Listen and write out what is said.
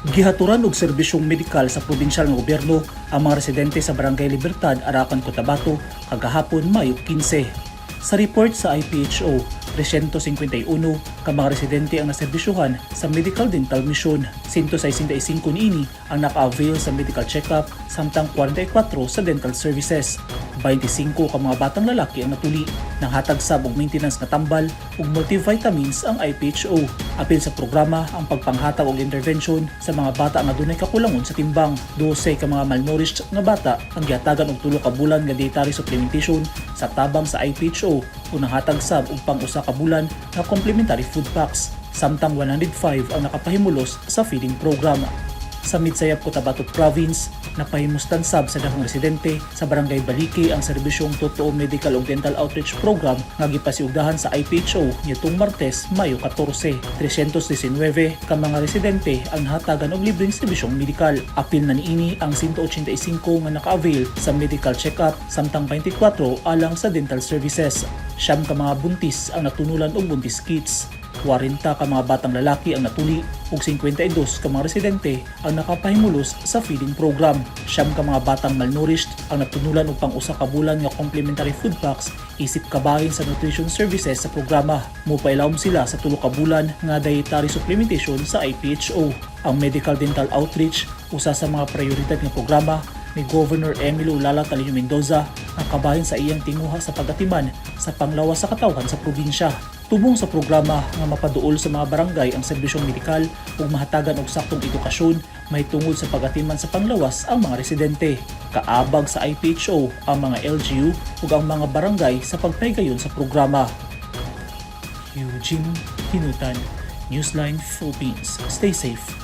Gihaturan og serbisyong medikal sa probinsyal nga gobyerno ang mga residente sa Barangay Libertad, Arakan, Cotabato kagahapon Mayo 15. Sa report sa IPHO, 351 ka mga residente ang naserbisyuhan sa medical dental mission. 165 niini ang naka-avail sa medical check-up samtang 44 sa dental services. 25 ka mga batang lalaki ang natuli. Nanghatag sab og maintenance nga tambal ug multivitamins ang IPHO. Apil sa programa ang pagpanghatag og intervention sa mga bata nga dunay kakulangon sa timbang. 12 ka mga malnourished nga bata ang gihatagan og 3 ka bulan nga dietary supplementation sa tabang sa IPHO ug nanghatag sab og pang-usa ka bulan nga complementary food packs. Samtang 105 ang nakapahimulos sa feeding program. Sa Midsayap, Cotabato Province, napahimustan sab sa dakong residente sa Barangay Baliki ang serbisyong totoo medical ug dental outreach program nga gipasiugdahan sa IPHO nitong Martes, Mayo 14. 319 ka mga residente ang nahatagan og libreng serbisyong medikal. Apil na niini ang 185 nga naka-avail sa medical check-up samtang 24 alang sa dental services. 9 ka mga buntis ang natunulan og buntis kits. 40 ka mga batang lalaki ang natuli ug 52 ka mga residente ang nakapahimulos sa feeding program. 9 ka mga batang malnourished ang natunulan og pang-usa ka bulan nga complementary food packs isip kabahin sa nutrition services sa programa. Mupailawom sila sa 3 ka bulan nga dietary supplementation sa IPHO. Ang medical dental outreach usa sa mga prioridad nga programa ni Governor Emilio Lala Talino Mendoza ang kabahin sa iyang tinguha sa pagatiman sa panglawas sa katawhan sa probinsya. Tubong sa programa nga mapaduol sa mga barangay ang serbisyong medikal ug mahatagan og saktong edukasyon may tungod sa pagatiman sa panglawas ang mga residente. Kaabag sa IPHO ang mga LGU ug ang mga barangay sa pagpaygayon sa programa. Eugene Hinutan, Newsline Philippines. Stay safe.